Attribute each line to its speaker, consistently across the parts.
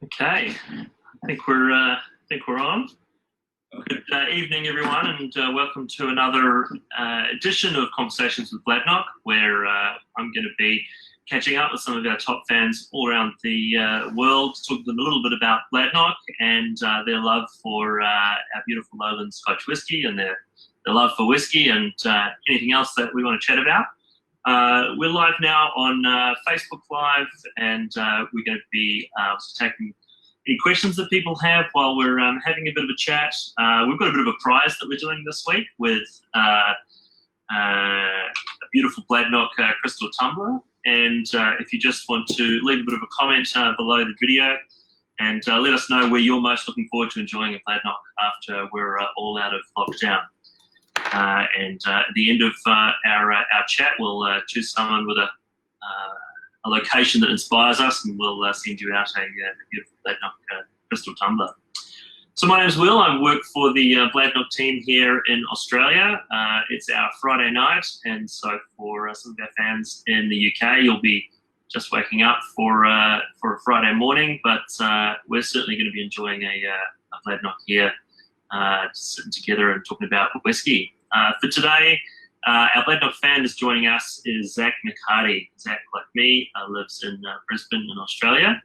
Speaker 1: Okay, I think we're on. Good evening, everyone, and welcome to another edition of Conversations with Bladnoch, where I'm going to be catching up with some of our top fans all around the world, talking to them a little bit about Bladnoch and their love for our beautiful lowland Scotch whisky and their love for whiskey and anything else that we want to chat about. We're live now on Facebook Live, and we're going to be taking any questions that people have while we're having a bit of a chat. We've got a bit of a prize that we're doing this week with a beautiful Bladnoch crystal tumbler. And if you just want to leave a bit of a comment below the video and let us know where you're most looking forward to enjoying a Bladnoch after we're all out of lockdown. And at the end of our chat, we'll choose someone with a location that inspires us, and we'll send you out a beautiful Bladnoch crystal tumbler. So my name's Will. I work for the Bladnoch team here in Australia. It's our Friday night, and so for some of our fans in the UK, you'll be just waking up for a Friday morning, but we're certainly going to be enjoying a Bladnoch here, sitting together and talking about whiskey. For today, our Bladnoch fan is joining us is Zach McHardy. Zach, like me, lives in Brisbane in Australia.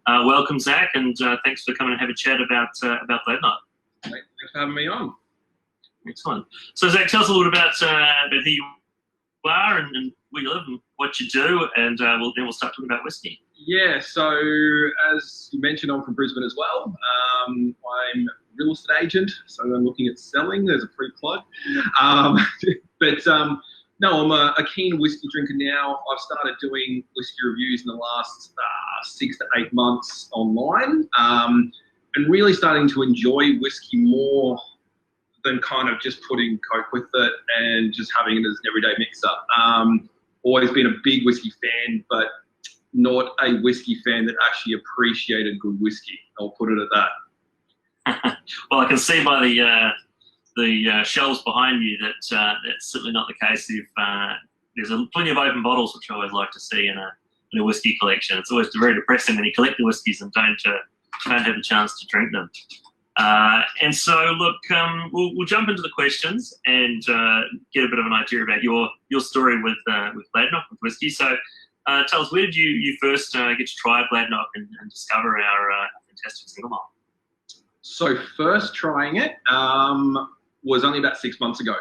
Speaker 1: Welcome, Zach, and thanks for coming and have a chat about Bladnoch.
Speaker 2: Thanks for having me on.
Speaker 1: Excellent. So, Zach, tell us a little bit about who you are and where you live and what you do, and we'll start talking about whiskey.
Speaker 2: Yeah, so as you mentioned, I'm from Brisbane as well. I'm a real estate agent, so I'm looking at selling. There's a pre-plug. No, I'm a keen whiskey drinker now. I've started doing whiskey reviews in the last 6 to 8 months online, and really starting to enjoy whiskey more than kind of just putting Coke with it and just having it as an everyday mixer. Always been a big whiskey fan, but not a whiskey fan that actually appreciated good whiskey. I'll put it at that.
Speaker 1: Well, I can see by the shelves behind you that that's certainly not the case. There's plenty of open bottles, which I always like to see in a whiskey collection. It's always very depressing when you collect the whiskies and don't have a chance to drink them. And so, look, we'll jump into the questions and get a bit of an idea about your story with Bladnoch, with whiskey. So, tell us, where did you first get to try Bladnoch and discover our fantastic single malt?
Speaker 2: So first trying it was only about 6 months ago.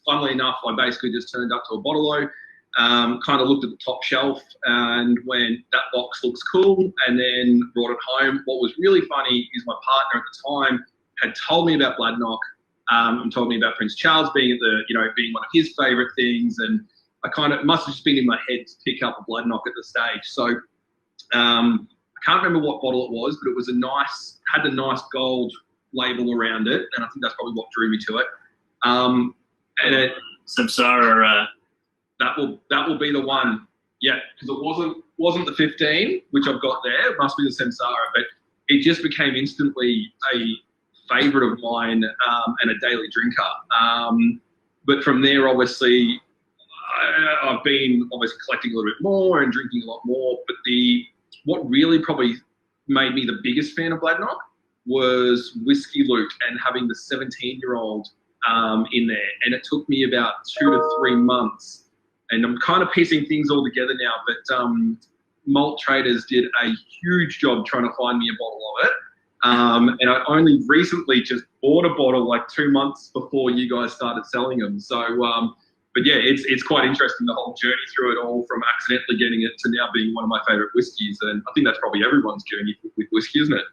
Speaker 2: Funnily enough, I basically just turned up to a bottle-o, kind of looked at the top shelf and went, that box looks cool, and then brought it home. What was really funny is my partner at the time had told me about Bladnoch and told me about Prince Charles being being one of his favourite things, and I kind of must have just been in my head to pick up a Bladnoch at the stage. So I can't remember what bottle it was, but it was had a nice gold label around it, and I think that's probably what drew me to it. And it
Speaker 1: Samsara.
Speaker 2: That will be the one. Yeah, because it wasn't the 15, which I've got there. It must be the Samsara, but it just became instantly a favourite of mine and a daily drinker. But from there, obviously, I've been obviously collecting a little bit more and drinking a lot more. But what really probably made me the biggest fan of Bladnoch was Whiskey Loot and having the 17-year-old in there. And it took me about 2 to 3 months. And I'm kind of piecing things all together now, but Malt Traders did a huge job trying to find me a bottle of it. And I only recently just bought a bottle like 2 months before you guys started selling them. So, but yeah, it's quite interesting, the whole journey through it all, from accidentally getting it to now being one of my favourite whiskies. And I think that's probably everyone's journey with whiskey, isn't it?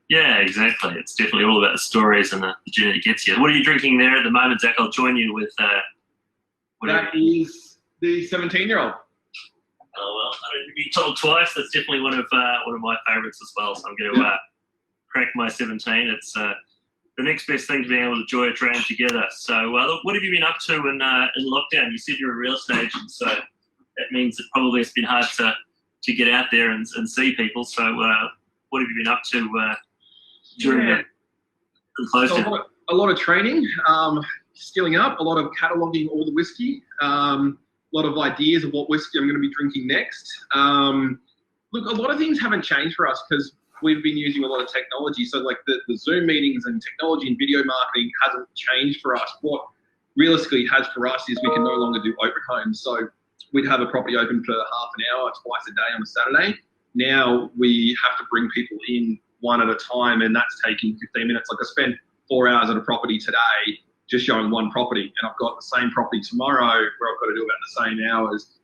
Speaker 1: Yeah, exactly. It's definitely all about the stories and the journey that gets you. What are you drinking there at the moment, Zach? I'll join you with...
Speaker 2: That is the 17-year-old.
Speaker 1: Oh, well, I don't need to be told twice. That's definitely one of my favourites as well. So I'm going to crack my 17. It's the next best thing to being able to enjoy a dram together. So, look, what have you been up to in lockdown? You said you're a real estate agent, so that means it probably has been hard to get out there and see people. So, what have you been up to during the close down?
Speaker 2: So a lot of training, skilling up, a lot of cataloguing all the whiskey. A lot of ideas of what whiskey I'm going to be drinking next. Look, a lot of things haven't changed for us because we've been using a lot of technology. So like the Zoom meetings and technology and video marketing hasn't changed for us. What realistically has for us is we can no longer do open homes. So we'd have a property open for half an hour, twice a day on a Saturday. Now we have to bring people in one at a time, and that's taking 15 minutes. Like I spent 4 hours at a property today just showing one property, and I've got the same property tomorrow where I've got to do about the same hours.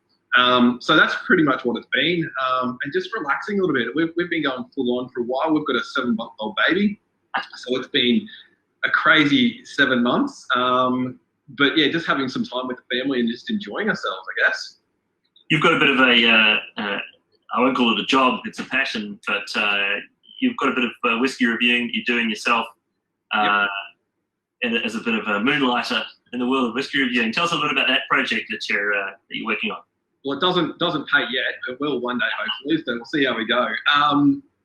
Speaker 2: So that's pretty much what it's been, and just relaxing a little bit. We've been going full on for a while. We've got a 7-month-old baby, so it's been a crazy 7 months. But yeah, just having some time with the family and just enjoying ourselves, I guess.
Speaker 1: You've got a bit of a, I won't call it a job, it's a passion, but you've got a bit of whiskey reviewing that you're doing yourself, and as a bit of a moonlighter in the world of whiskey reviewing. Tell us a little bit about that project that you're working on.
Speaker 2: Well, it doesn't pay yet. It will one day, hopefully, so we'll see how we go.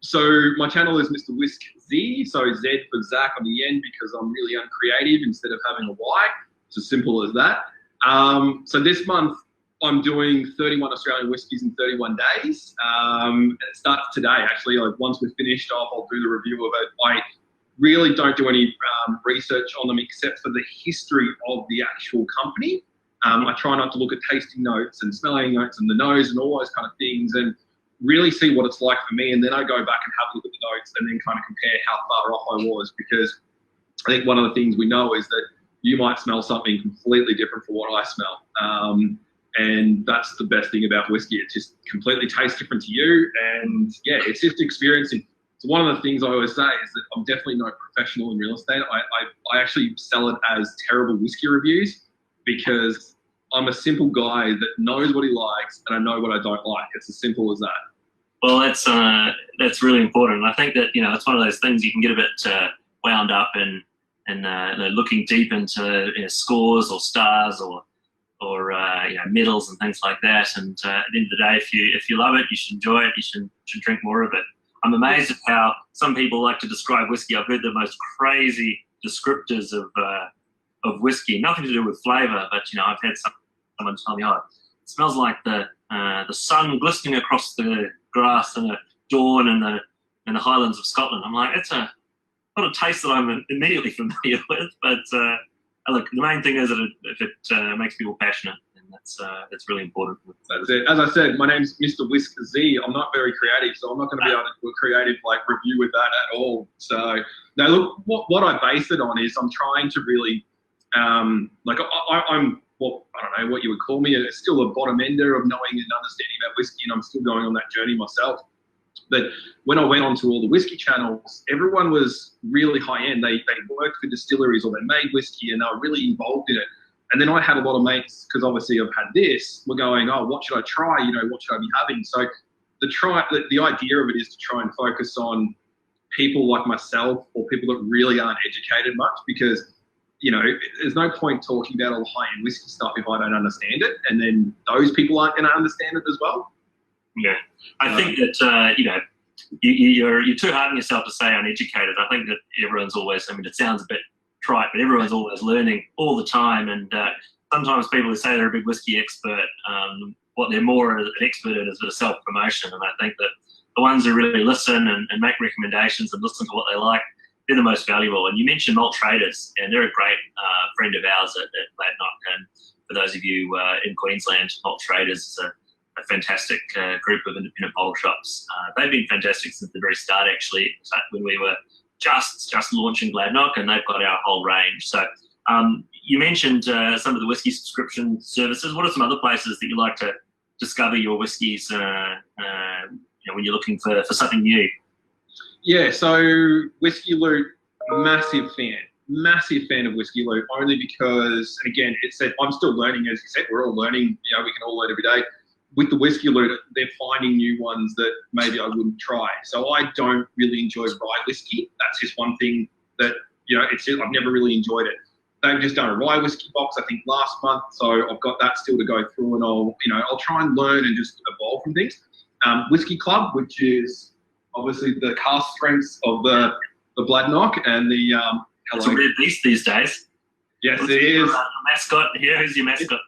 Speaker 2: So my channel is Mr. WhiskZ, so Z for Zach on the end, because I'm really uncreative instead of having a Y. It's as simple as that. So this month I'm doing 31 Australian whiskies in 31 days. And it starts today, actually. Like once we're finished off, I'll do the review of it. I really don't do any research on them except for the history of the actual company. I try not to look at tasting notes and smelling notes and the nose and all those kind of things, and really see what it's like for me. And then I go back and have a look at the notes and then kind of compare how far off I was, because I think one of the things we know is that you might smell something completely different from what I smell. And that's the best thing about whiskey. It just completely tastes different to you. And yeah, it's just experiencing. So one of the things I always say is that I'm definitely no professional in real estate. I actually sell it as terrible whiskey reviews, because I'm a simple guy that knows what he likes and I know what I don't like. It's as simple as that.
Speaker 1: Well, that's really important. And I think that, it's one of those things you can get a bit wound up in looking deep into scores or stars or medals and things like that. And at the end of the day, if you love it, you should enjoy it. You should drink more of it. I'm amazed at how some people like to describe whiskey. I've heard the most crazy descriptors of whiskey, nothing to do with flavour, but I've had someone tell me, it smells like the sun glistening across the grass in a dawn in the Highlands of Scotland. I'm like, it's not a taste that I'm immediately familiar with, but look, the main thing is that if it makes people passionate, and that's really important.
Speaker 2: That's it. As I said, my name's Mr. WhiskZ. I'm not very creative, so I'm not going to be able to do a creative review with that at all. So no, look, what I base it on is I'm trying to really I'm I don't know what you would call me. It's still a bottom ender of knowing and understanding about whiskey, and I'm still going on that journey myself. But when I went onto all the whiskey channels, everyone was really high end. They worked for distilleries or they made whiskey and they were really involved in it. And then I had a lot of mates, because obviously I've had this, we're going, what should I try? What should I be having? So the idea of it is to try and focus on people like myself or people that really aren't educated much, because there's no point talking about all the high-end whiskey stuff if I don't understand it, and then those people aren't going to understand it as well.
Speaker 1: Yeah, I think that you're too hard on yourself to say uneducated. I think that everyone's always, it sounds a bit trite, but everyone's always learning all the time. And sometimes people who say they're a big whiskey expert, what they're more an expert in is a bit of self-promotion. And I think that the ones who really listen and make recommendations and listen to what they like, they're the most valuable. And you mentioned malt traders, and they're a great friend of ours at Bladnoch. And for those of you in Queensland, malt traders is a fantastic group of independent bottle shops. They've been fantastic since the very start, actually, when we were just launching Bladnoch, and they've got our whole range. So you mentioned some of the whiskey subscription services. What are some other places that you like to discover your whiskies when you're looking for something new?
Speaker 2: Yeah, so Whiskey Loot, massive fan of Whiskey Loot, only because, and again, I'm still learning, as you said, we're all learning, we can all learn every day. With the Whiskey Loot, they're finding new ones that maybe I wouldn't try. So I don't really enjoy rye whiskey. That's just one thing that, I've never really enjoyed it. They've just done a rye whiskey box, I think, last month. So I've got that still to go through, and I'll try and learn and just evolve from things. Whiskey Club, which is obviously the cask strengths of the Bladnoch and the
Speaker 1: It's a rare beast these days.
Speaker 2: Yes, it is.
Speaker 1: Mascot here. Who's your mascot?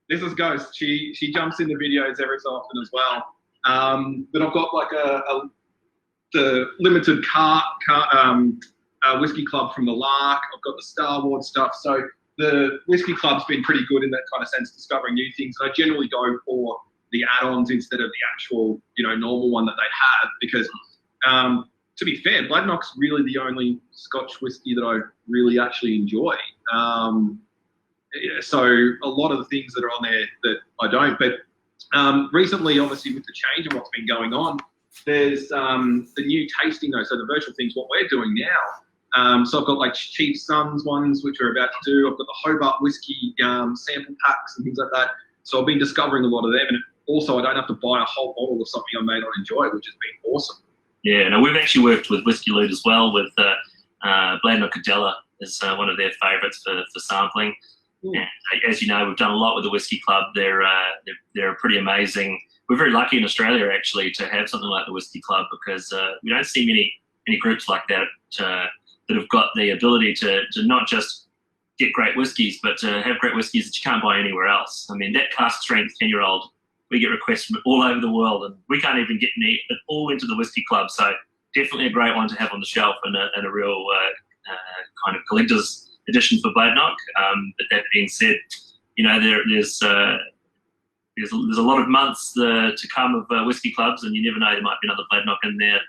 Speaker 2: This is Ghost. She jumps in the videos every so often as well. But I've got the limited whiskey club from the Lark. I've got the Star Wars stuff. So the whiskey club's been pretty good in that kind of sense, discovering new things. And I generally go for the add-ons instead of the actual, normal one that they have, because to be fair, Bladnoch's really the only Scotch whiskey that I really actually enjoy. So a lot of the things that are on there that I don't. But recently, obviously, with the change and what's been going on, there's the new tasting notes, so the virtual things, what we're doing now. So I've got like Chief Sons ones, which we're about to do. I've got the Hobart whiskey sample packs and things like that. So I've been discovering a lot of them. And also, I don't have to buy a whole bottle of something I may not enjoy, which has been awesome.
Speaker 1: Yeah, no, we've actually worked with Whiskey Loot as well with Bladnoch is one of their favourites for sampling. And as you know, we've done a lot with the Whiskey Club. They're pretty amazing. We're very lucky in Australia actually to have something like the Whiskey Club, because we don't see many groups like that that have got the ability to not just get great whiskies, but to have great whiskies that you can't buy anywhere else. I mean, that cask strength 10-year-old, we get requests from all over the world, and we can't even get any. It all into the Whiskey Club, so definitely a great one to have on the shelf, and a real kind of collector's edition for Bladnoch. But that being said, there's a lot of months to come of whiskey clubs, and you never know, there might be another Bladnoch in there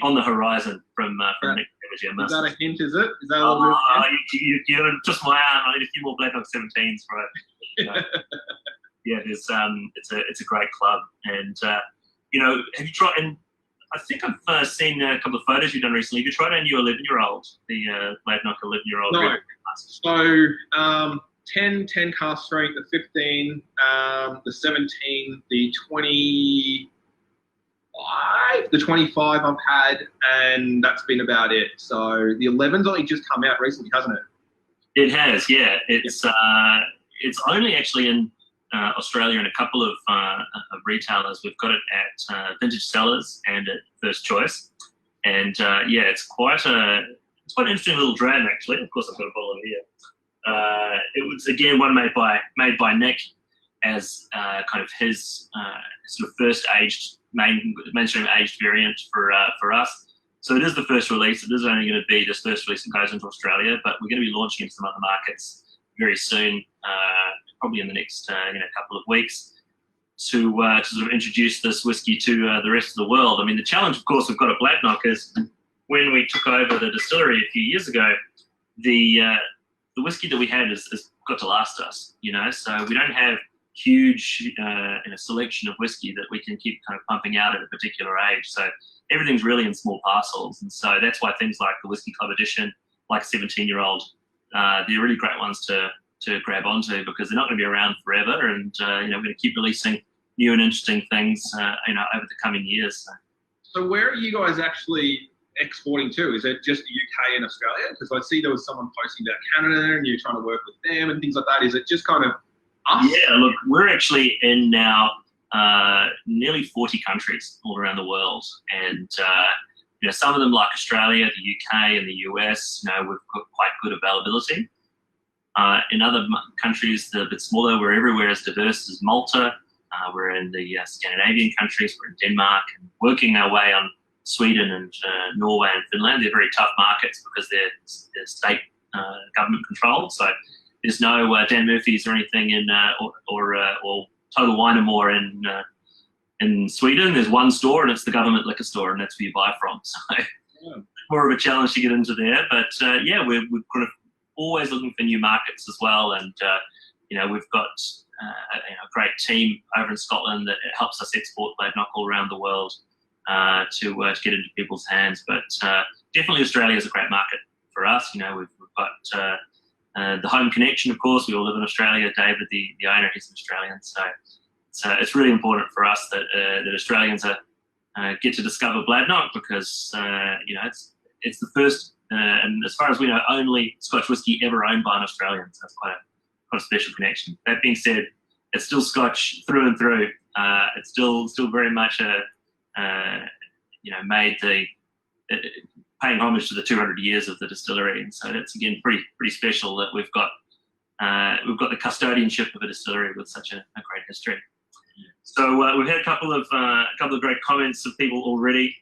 Speaker 1: on the horizon from next year.
Speaker 2: Is that a hint? Is it? Is that a little
Speaker 1: you just my arm. I need a few more Bladnoch 17s for it. Yeah, it's a great club, and have you tried? And I think I've seen a couple of photos you've done recently. Have you tried a new 11-year-old, the Bladnoch 11-year-old?
Speaker 2: No. So 10 cask strength, the 15, the 17, the 25 I've had, and that's been about it. So the 11's only just come out recently, hasn't it?
Speaker 1: It has, yeah. It's only actually in Australia and a couple of retailers. We've got it at Vintage Cellars and at First Choice, and it's quite an interesting little dram actually. Of course, I've got a bottle here. It was again one made by Nick as kind of his sort of first mainstream aged variant for us. So it is the first release. It is only going to be this first release that goes into Australia, but we're going to be launching into some other markets very soon. Probably in the next couple of weeks, to sort of introduce this whiskey to the rest of the world. I mean, the challenge, of course, we've got at Bladnoch is when we took over the distillery a few years ago, the whiskey that we had has got to last us. So we don't have huge selection of whiskey that we can keep kind of pumping out at a particular age. So everything's really in small parcels, and so that's why things like the Whiskey Club edition, like 17-year-old, they're really great ones to grab onto, because they're not going to be around forever, and we're going to keep releasing new and interesting things over the coming years.
Speaker 2: So where are you guys actually exporting to? Is it just the UK and Australia? Because I see there was someone posting about Canada and you're trying to work with them and things like that. Is it just kind of us?
Speaker 1: Yeah, look, we're actually in now nearly 40 countries all around the world, and some of them like Australia, the UK and the US, we've got quite good availability. In other countries, they're a bit smaller. We're everywhere as diverse as Malta. We're in the Scandinavian countries. We're in Denmark, and working our way on Sweden and Norway and Finland. They're very tough markets because they're state government controlled. So there's no Dan Murphy's or anything in or Total Wine and More in Sweden. There's one store, and it's the government liquor store, and that's where you buy from. So more of a challenge to get into there. But we're kind of always looking for new markets as well, and we've got a great team over in Scotland that helps us export Bladnoch all around the world to get into people's hands. But definitely Australia is a great market for us. We've got the home connection, of course. We all live in Australia. David, the owner, he's an Australian, so it's really important for us that Australians get to discover Bladnoch, because it's the first. And as far as we know, only Scotch whisky ever owned by an Australian. So that's quite a special connection. That being said, it's still Scotch through and through. It's still very much paying homage to the 200 years of the distillery. And so that's again pretty special that we've got the custodianship of a distillery with such a great history. So we've had a couple of great comments of people already.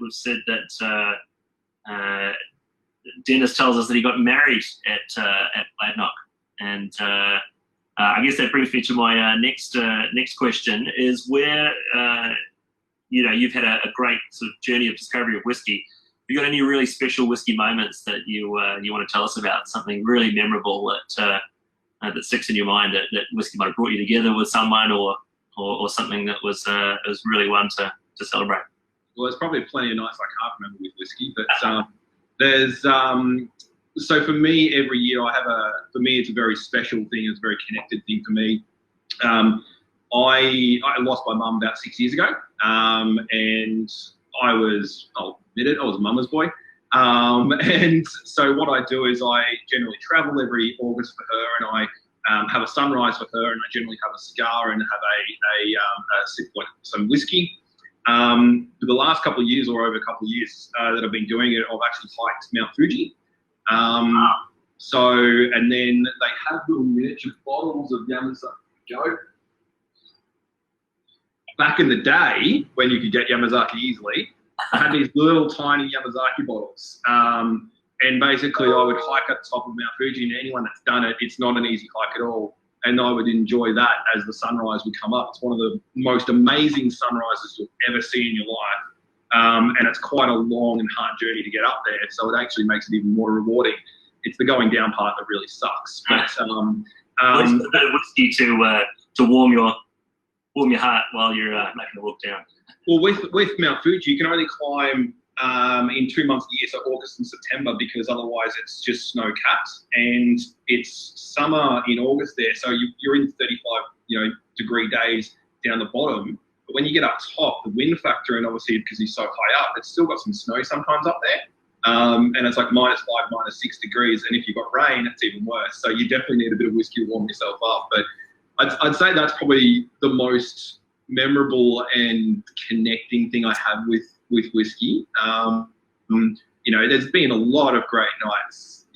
Speaker 1: we've said that Dennis tells us that he got married at Bladnoch, and I guess that brings me to my next question: is where you've had a great sort of journey of discovery of whiskey. Have you got any really special whiskey moments that you want to tell us about? Something really memorable that sticks in your mind that whiskey might have brought you together with someone, or something that was really one to celebrate.
Speaker 2: Well, there's probably plenty of nights I can't remember with whiskey, but there's so for me, every year for me it's a very special thing. It's a very connected thing for me. I lost my mum about 6 years ago, and I'll admit it, I was a mama's boy. And so what I do is I generally travel every August for her, and I have a sunrise for her, and I generally have a cigar and have a sip of some whiskey. For the last couple of years, or over a couple of years that I've been doing it, I've actually hiked Mount Fuji. And then they have little miniature bottles of Yamazaki Joe. Back in the day, when you could get Yamazaki easily, I had these little tiny Yamazaki bottles. And basically I would hike at the top of Mount Fuji, and anyone that's done it, it's not an easy hike at all. And I would enjoy that as the sunrise would come up. It's one of the most amazing sunrises you'll ever see in your life. And it's quite a long and hard journey to get up there. So it actually makes it even more rewarding. It's the going down part that really sucks. But
Speaker 1: a bit of whiskey to warm your heart while you're making a walk down.
Speaker 2: Well, with Mount Fuji, you can only climb in 2 months of the year, so August and September, because otherwise it's just snow capped, and it's summer in August there, so you're in 35 degree days down the bottom. But when you get up top, the wind factor, and obviously because you're so high up, it's still got some snow sometimes up there, and it's like -5, -6 degrees, and if you've got rain, it's even worse. So you definitely need a bit of whiskey to warm yourself up. But I'd say that's probably the most memorable and connecting thing I have with whiskey. There's been a lot of great nights,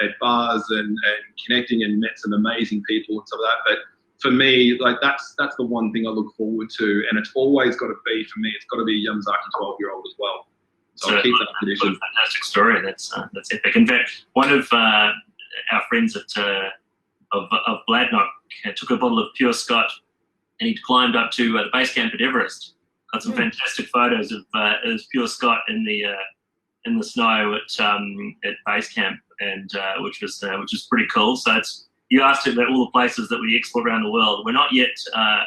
Speaker 2: at bars and connecting, and met some amazing people and stuff like that. But for me, like that's the one thing I look forward to, and it's always got to be, for me, it's got to be a Yamazaki 12-year-old as well. So I'll keep that tradition.
Speaker 1: What a fantastic story. That's epic. In fact, one of our friends of Bladnoch took a bottle of pure Scott, and he climbed up to the base camp at Everest. Got some fantastic photos of pure Scott in the snow at base camp, and which was pretty cool. So you asked about all the places that we explore around the world. We're not yet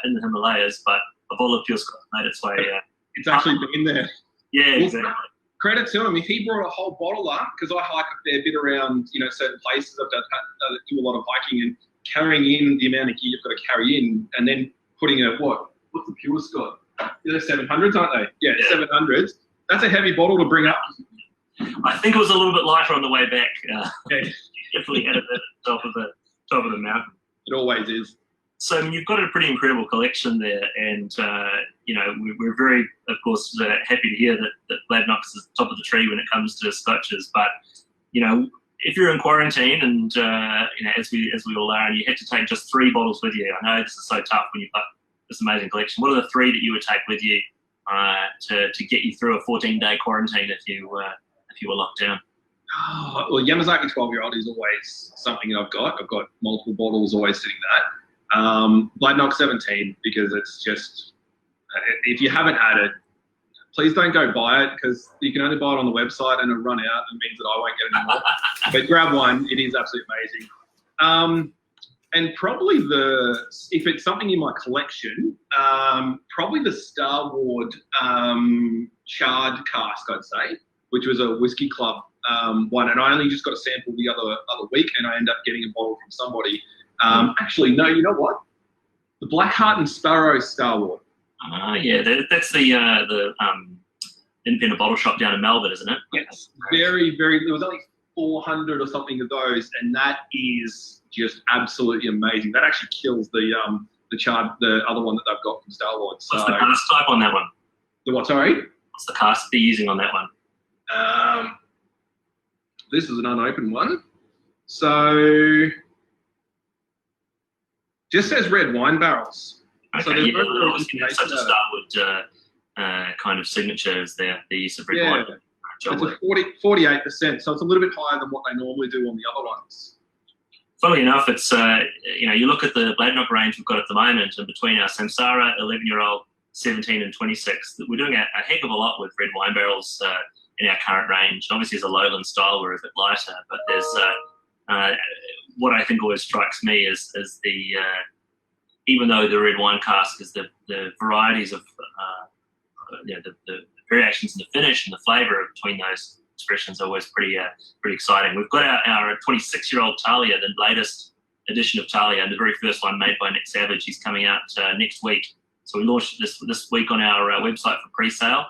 Speaker 1: in the Himalayas, but a bottle of pure Scott made its way.
Speaker 2: It's actually been there.
Speaker 1: Yeah, exactly.
Speaker 2: Credit to him. If he brought a whole bottle up, because I hike a fair bit around, certain places. I've do a lot of hiking, and carrying in the amount of gear you've got to carry in, and then putting in what's the pure Scott? They're 700s, aren't they? Yeah, 700s. That's a heavy bottle to bring up.
Speaker 1: I think it was a little bit lighter on the way back. Definitely had it at the top of the mountain.
Speaker 2: It always is.
Speaker 1: So you've got a pretty incredible collection there, and we're very, of course, happy to hear that Bladnoch is at the top of the tree when it comes to scotches. But if you're in quarantine, and as we all are, and you had to take just 3 bottles with you, I know this is so tough when you've got this amazing collection. What are the 3 that you would take with you to get you through a 14-day quarantine if you were locked down?
Speaker 2: Oh, well, Yamazaki 12-year-old is always something that I've got. I've got multiple bottles always sitting there. Bladnoch 17, because it's just, if you haven't had it, please don't go buy it, because you can only buy it on the website and it'll run out, and means that I won't get it anymore. But grab one, it is absolutely amazing. And probably if it's something in my collection, probably the Starward charred cask, I'd say, which was a whiskey club one, and I only just got a sample the other week, and I ended up getting a bottle from somebody. Actually, no, you know what? The Blackheart and Sparrow Starward.
Speaker 1: Yeah, that's the independent bottle shop down in Melbourne, isn't it?
Speaker 2: Yes, very, very. There was only 400 or something of those, and that is just absolutely amazing. That actually kills the other one that they've got from Starward. So,
Speaker 1: what's the cask type on that one?
Speaker 2: The what? Sorry.
Speaker 1: What's the cask they're using on that one?
Speaker 2: This is an unopened one, so just says red wine barrels.
Speaker 1: Okay,
Speaker 2: so there's
Speaker 1: yeah, obviously that's such a Starward kind of signature is the use of red wine.
Speaker 2: It's a 48%, so it's a little bit higher than what they normally do on the other ones.
Speaker 1: Funnily enough, it's you look at the Bladnoch range we've got at the moment, and between our Samsara 11-year-old, 17 and 26, we're doing a heck of a lot with red wine barrels in our current range. Obviously, as a lowland style, we're a bit lighter, but there's what I think always strikes me is the even though the red wine cask is the varieties of the variations in the finish and the flavour between those expressions are always pretty exciting. We've got our 26-year-old Talia, the latest edition of Talia, and the very first one made by Nick Savage. He's coming out next week. So we launched this week on our website for pre-sale.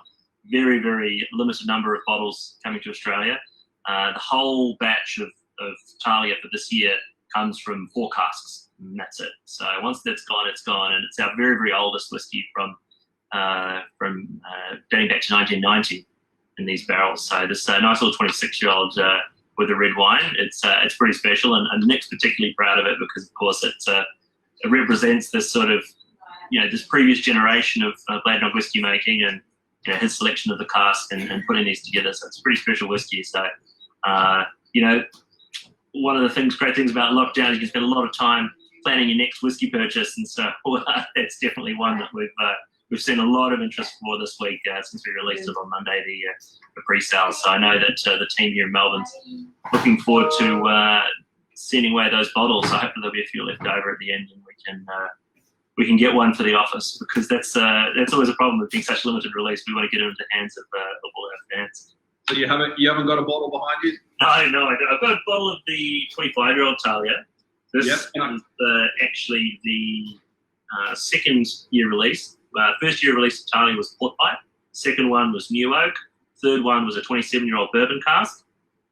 Speaker 1: Very, very limited number of bottles coming to Australia. The whole batch of Talia for this year comes from 4 casks, and that's it. So once that's gone, it's gone, and it's our very, very oldest whiskey from dating back to 1990 in these barrels. So this nice little 26-year-old with a red wine, it's pretty special, and Nick's particularly proud of it because, of course, it represents this sort of this previous generation of Bladnoch whiskey making, and his selection of the cask and putting these together. So it's a pretty special whiskey. So one of the great things about lockdown is you can spend a lot of time planning your next whiskey purchase, and so that's definitely one that we've seen a lot of interest for this week since we released it on Monday, the pre-sale. So I know that the team here in Melbourne's looking forward to sending away those bottles. So hopefully there'll be a few left over at the end, and we can get one for the office, because that's always a problem with being such a limited release. We want to get it into the hands of all our fans.
Speaker 2: So you haven't got a bottle behind you?
Speaker 1: No, I don't. I've got a bottle of the 25-year-old Talia. This is actually the second year release. First year release of Talia was Port Pipe. Second one was New Oak. Third one was a 27-year-old bourbon cask.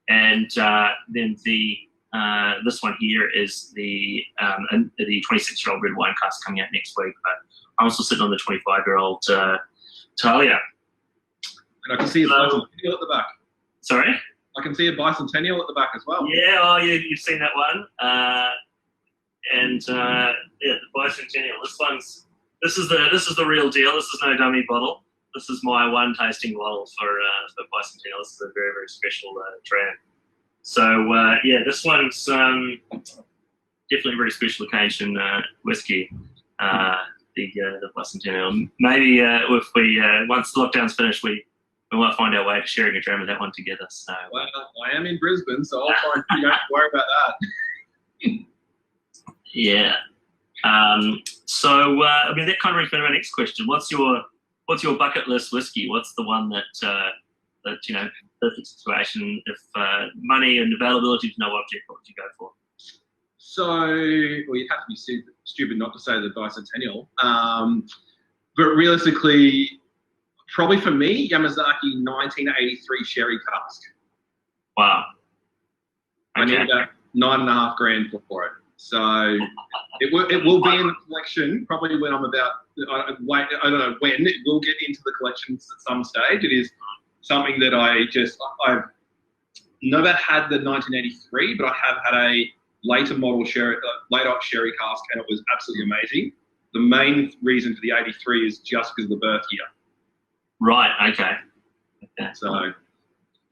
Speaker 1: And then this one here is the 26-year-old red wine cask coming out next week. But I'm also sitting on the 25-year-old Talia.
Speaker 2: And I can see a bicentennial at the back.
Speaker 1: Sorry?
Speaker 2: I can see a bicentennial at the back as well.
Speaker 1: Yeah, you've seen that one. The bicentennial. This is the real deal. This is no dummy bottle. This is my one tasting bottle for bicentennial. This is a very, very special dram. So this one's definitely a very special occasion whiskey. The bicentennial. Maybe if we once the lockdown's finished, we might find our way to sharing a dram of that one together. So
Speaker 2: well, I am in Brisbane, so I'll find you. Don't worry about that.
Speaker 1: Yeah. That kind of brings me to my next question. What's your bucket list whiskey? What's the one that perfect situation? If money and availability is no object, what would you go for?
Speaker 2: So, well, you'd have to be stupid not to say the bicentennial. But realistically, probably for me, Yamazaki 1983 sherry cask.
Speaker 1: Wow.
Speaker 2: I need about $9,500 for it. So it will be in the collection probably when I'm about, I don't know when, it will get into the collections at some stage. It is something that I've never had the 1983, but I have had a later model late op sherry cask, and it was absolutely amazing. The main reason for the 83 is just because of the birth year.
Speaker 1: Right, okay.
Speaker 2: So,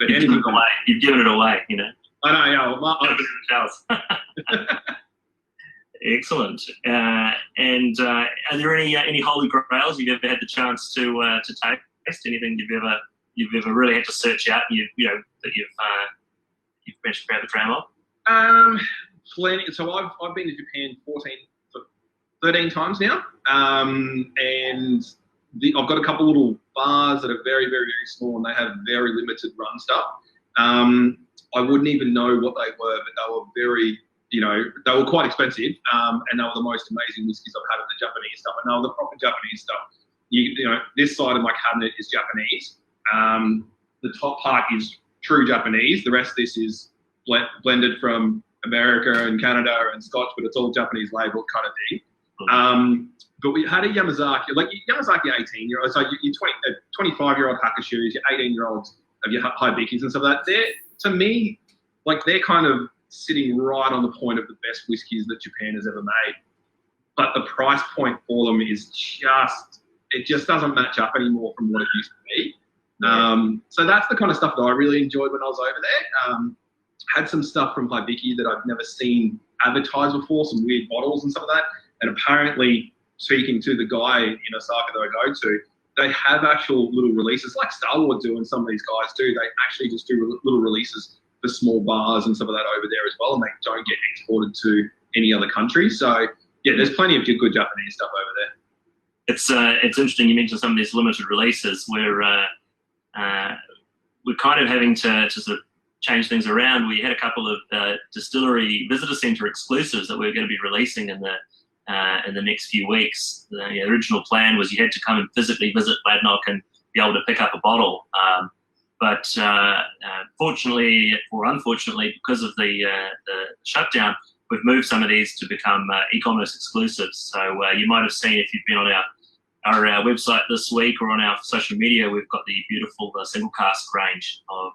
Speaker 2: but
Speaker 1: you've given it away,
Speaker 2: I know, yeah.
Speaker 1: Excellent. And are there any holy grails you've ever had the chance to taste? Anything you've ever really had to search out, and that you've managed to grab a dram of?
Speaker 2: Plenty. So I've been to Japan 13 times now, and I've got a couple little bars that are very, very, very small, and they have very limited run stuff. I wouldn't even know what they were, but they were very, they were quite expensive, and they were the most amazing whiskies I've had of the Japanese stuff. And they were the proper Japanese stuff. This side of my cabinet is Japanese. The top part is true Japanese. The rest of this is blended from America and Canada and Scotch, but it's all Japanese label kind of thing. But we had a Yamazaki, like Yamazaki 18-year-old, so your 25-year-old Hakushuris, your 18-year-olds of your Hibikis and stuff like that. They're, to me, like they're kind of sitting right on the point of the best whiskies that Japan has ever made. But the price point for them is just it just doesn't match up anymore from what it used to be. So that's the kind of stuff that I really enjoyed when I was over there. Had some stuff from Vicky that I've never seen advertised before, some weird bottles and stuff like that. And apparently, speaking to the guy in Osaka that I go to, they have actual little releases like Star Wars do, and some of these guys do. They actually just do little releases for small bars and stuff like that over there as well, and they don't get exported to any other country. So yeah, there's plenty of good Japanese stuff over there.
Speaker 1: It's interesting you mentioned some of these limited releases where we're kind of having to sort of change things around. We had a couple of distillery visitor centre exclusives that we were going to be releasing in the next few weeks. The original plan was you had to come and physically visit Bladnoch and be able to pick up a bottle. But fortunately or unfortunately, because of the shutdown, we've moved some of these to become e-commerce exclusives. So you might have seen, if you've been on our website this week or on our social media, we've got the beautiful single cask range of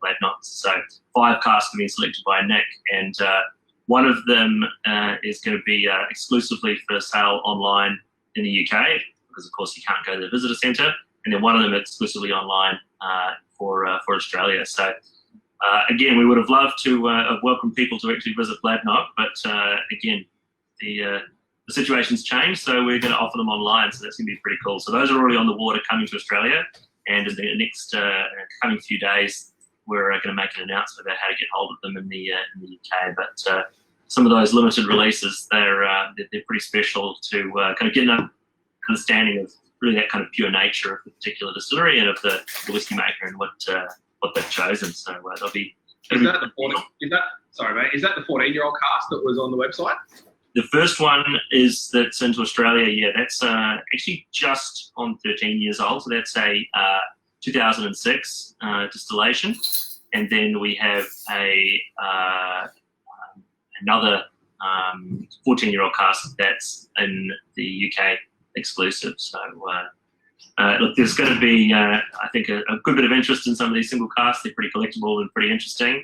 Speaker 1: Bladnochs. So 5 casks have been selected by Nick, and one of them is going to be exclusively for sale online in the UK, because of course you can't go to the visitor centre, and then one of them exclusively online for Australia. So again, we would have loved to have welcomed people to actually visit Bladnoch, but again, the situation's changed, so we're going to offer them online, so that's going to be pretty cool. So those are already on the water coming to Australia, and in the next coming few days, we're going to make an announcement about how to get hold of them in the UK. But some of those limited releases, they're pretty special to kind of get an understanding of really that kind of pure nature of the particular distillery and of the whiskey maker and what they've chosen. So they'll be.
Speaker 2: Is that the 14-year-old cask that was on the website?
Speaker 1: The first one that's into Australia. Yeah, that's actually just on 13 years old. So that's a 2006 distillation, and then we have another 14-year-old cask that's in the UK exclusive. So look, there's going to be I think a good bit of interest in some of these single casks. They're pretty collectible and pretty interesting.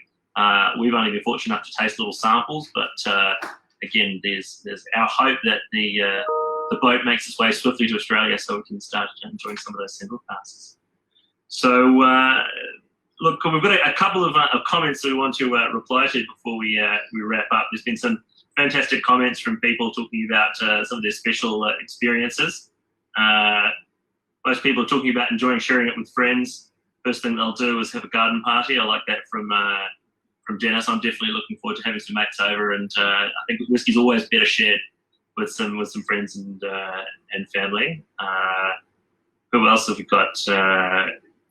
Speaker 1: We've only been fortunate enough to taste little samples, but again, there's our hope that the boat makes its way swiftly to Australia so we can start enjoying some of those single casks. So look, we've got a couple of comments that we want to reply to before we wrap up. There's been some fantastic comments from people talking about some of their special experiences. Most people are talking about enjoying sharing it with friends. First thing they'll do is have a garden party. I like that from Dennis. I'm definitely looking forward to having some mates over, and I think whiskey's always better shared with some friends and family. Who else have we got?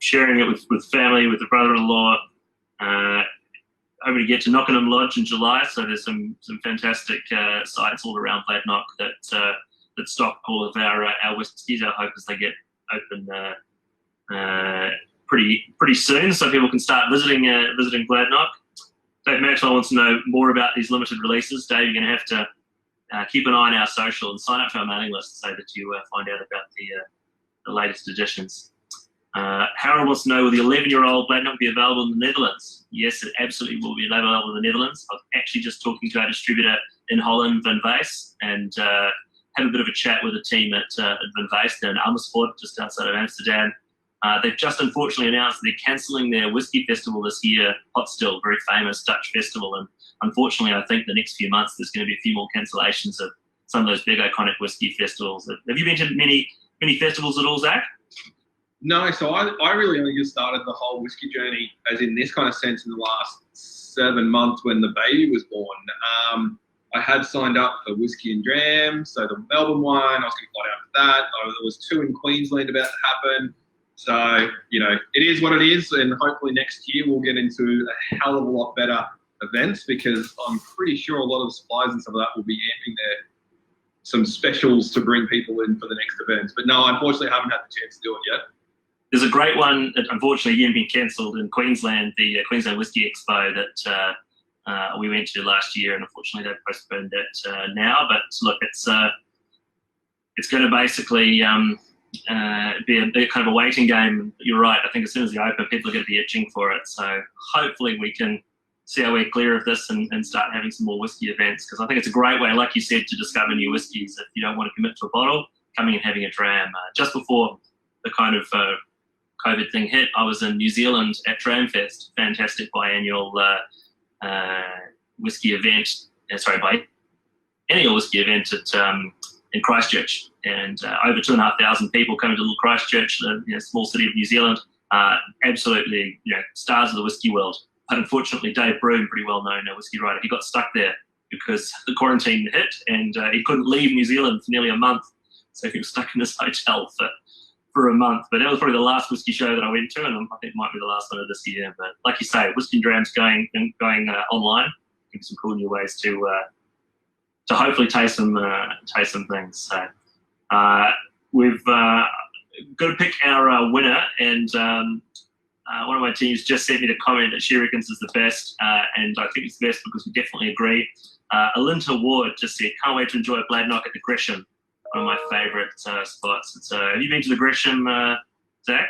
Speaker 1: Sharing it with family, with the brother-in-law. Hoping to get to Knockenham Lodge in July. So there's some fantastic sites all around Bladnoch that stock all of our whiskies. Our hope is they get open pretty soon, so people can start visiting Bladnoch. Dave Maxwell wants to know more about these limited releases. Dave, you're going to have to keep an eye on our social and sign up to our mailing list so that you find out about the latest editions. Harold wants to know, will the 11-year-old Bladnoch be available in the Netherlands? Yes, it absolutely will be available in the Netherlands. I was actually just talking to our distributor in Holland, Van Wijs, and had a bit of a chat with the team at Van Wijs in Amersfoort, just outside of Amsterdam. They've just unfortunately announced they're cancelling their whiskey festival this year, Hot Still, very famous Dutch festival. And unfortunately, I think the next few months there's going to be a few more cancellations of some of those big iconic whiskey festivals. Have you been to many festivals at all, Zach?
Speaker 2: No, so I really only just started the whole whiskey journey, as in this kind of sense, in the last 7 months when the baby was born. I had signed up for Whiskey and Dram, so the Melbourne one, I was going to fly down for that. There was 2 in Queensland about to happen. So, it is what it is, and hopefully next year we'll get into a hell of a lot better events, because I'm pretty sure a lot of the suppliers and stuff like that will be amping some specials to bring people in for the next events. But no, unfortunately I haven't had the chance to do it yet.
Speaker 1: There's a great one that unfortunately again been cancelled in Queensland, the Queensland Whisky Expo that we went to last year, and unfortunately they've postponed it now. But look, it's going to basically be a bit kind of a waiting game. You're right. I think as soon as they open, people are going to be itching for it. So hopefully we can see our way clear of this and start having some more whiskey events, because I think it's a great way, like you said, to discover new whiskies. If you don't want to commit to a bottle, coming and having a dram. Just before the kind of COVID thing hit, I was in New Zealand at Dramfest, fantastic biannual whiskey event. Biennial whiskey event at in Christchurch, and over 2,500 people coming to little Christchurch, the small city of New Zealand. Absolutely, stars of the whiskey world. But unfortunately, Dave Broom, pretty well-known whiskey writer, he got stuck there because the quarantine hit, and he couldn't leave New Zealand for nearly a month. So he was stuck in this hotel for a month. But that was probably the last whiskey show that I went to, and I think it might be the last one of this year. But like you say, Whiskey and Drams going online, give you some cool new ways to hopefully taste some things. So we've got to pick our winner, and one of my teams just sent me the comment that she reckons is the best, and I think it's the best because we definitely agree. Alinta Ward just said, "Can't wait to enjoy a Bladnoch at the Gresham." One of my favourite spots. Have you been to the Gresham, Zach?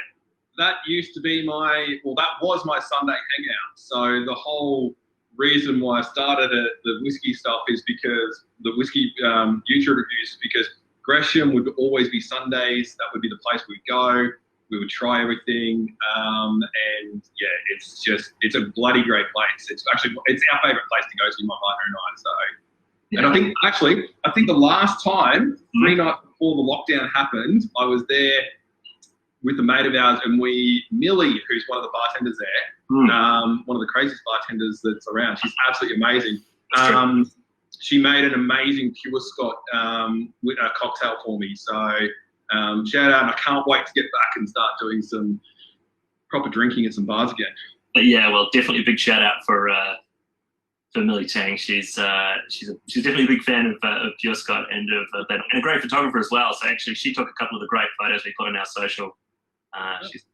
Speaker 2: That used to be that was my Sunday hangout. So the whole reason why I started the whiskey stuff is because the whiskey YouTube reviews is because Gresham would always be Sundays. That would be the place we'd go. We would try everything, and yeah, it's a bloody great place. It's our favourite place to go to my partner and I. So, yeah. And I think the last time, 3 nights before the lockdown happened, I was there with a mate of ours, and Millie, who's one of the bartenders there, one of the craziest bartenders that's around. She's absolutely amazing. She made an amazing Pure Scott cocktail for me. So shout out, and I can't wait to get back and start doing some proper drinking at some bars again.
Speaker 1: But yeah, well, definitely a big shout out for Millie Tang. She's definitely a big fan of Pure Scott and of Bladnoch, and a great photographer as well. So actually, she took a couple of the great photos we put on our social. She's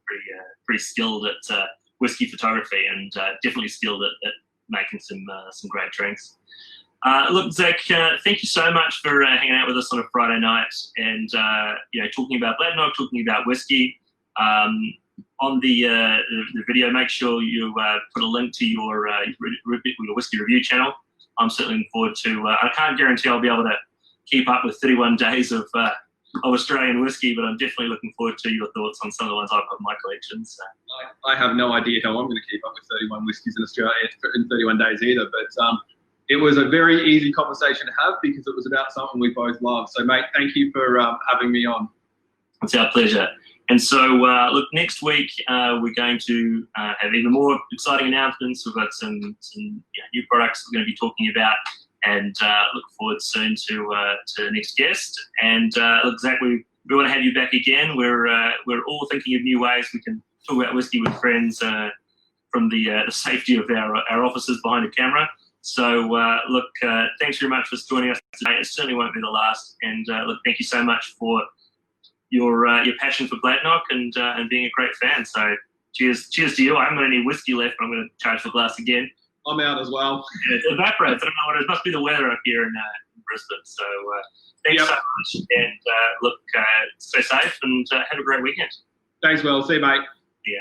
Speaker 1: pretty skilled at whiskey photography, and definitely skilled at making some great drinks. Look, Zach, thank you so much for hanging out with us on a Friday night, and talking about Bladnoch, talking about whiskey. On the video, make sure you put a link to your whiskey review channel. I'm certainly looking forward to. I can't guarantee I'll be able to keep up with 31 days of Australian whiskey, but I'm definitely looking forward to your thoughts on some of the ones I've got in my collection. So.
Speaker 2: I have no idea how I'm going to keep up with 31 whiskies in Australia in 31 days either, but it was a very easy conversation to have because it was about something we both love. So, mate, thank you for having me on.
Speaker 1: It's our pleasure. And so, look, next week we're going to have even more exciting announcements. We've got some new products we're going to be talking about, and look forward soon to the next guest. And look, Zach, we want to have you back again. We're all thinking of new ways we can talk about whiskey with friends from the safety of our offices behind a camera. So, look, thanks very much for joining us today. It certainly won't be the last. And look, thank you so much for your passion for Bladnoch and being a great fan. So, cheers to you. I haven't got any whiskey left, but I'm going to charge the glass again.
Speaker 2: I'm out as well.
Speaker 1: It evaporates. I don't know what it is. It must be the weather up here in Brisbane. So, thanks so much. And look, stay safe and have a great weekend.
Speaker 2: Thanks, Will. See you, mate.
Speaker 1: Yeah.